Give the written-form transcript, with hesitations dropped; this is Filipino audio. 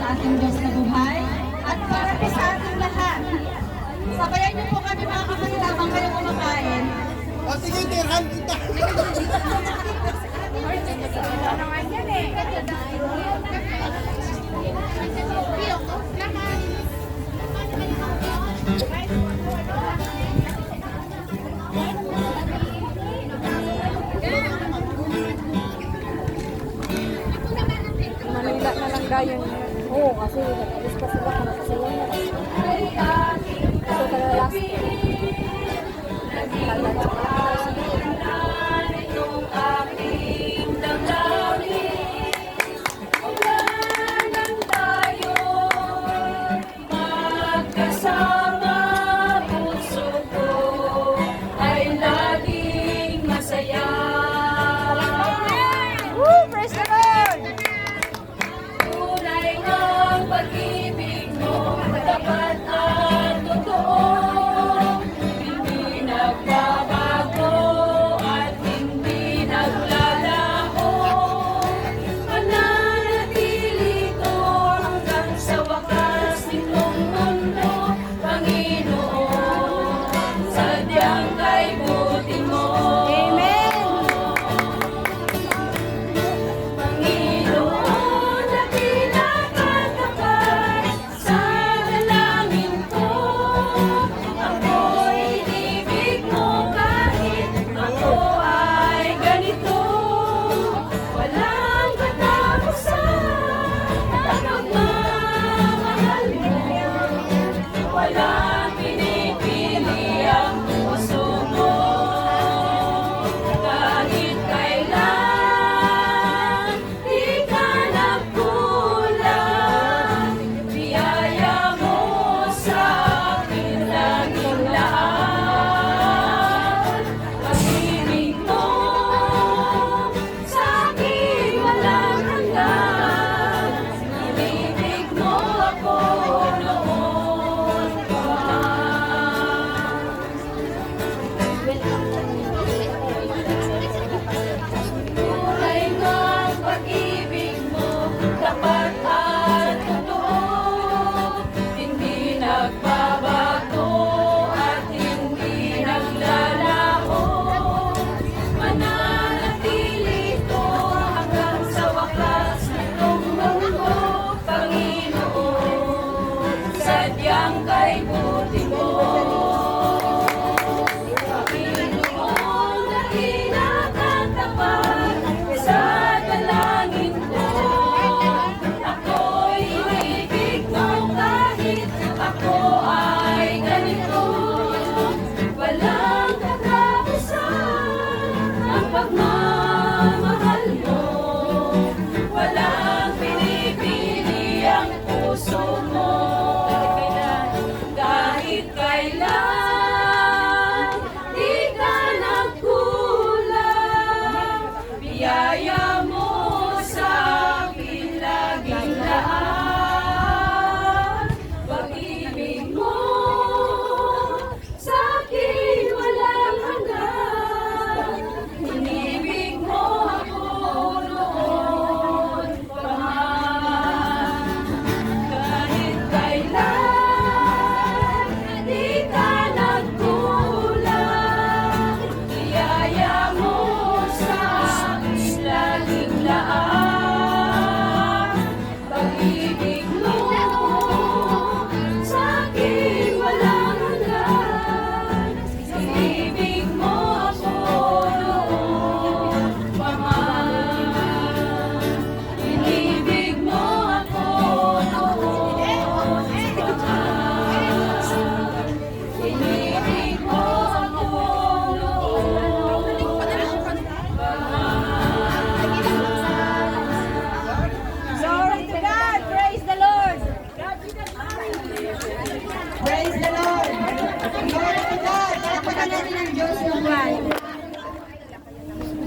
sa ating Diyos na buhay at para po sa ating lahat. Sabayan niyo po kami mga kapatid habang kayo kumakain. O sige, tirhan kita. Manila na lang dayon. Oo, kasi alis pa sila para sa sila na. Ito ka na last. Magkasama, puso ko ay laging masaya. Woo! Praise the Lord! Tunay ng pag-ibig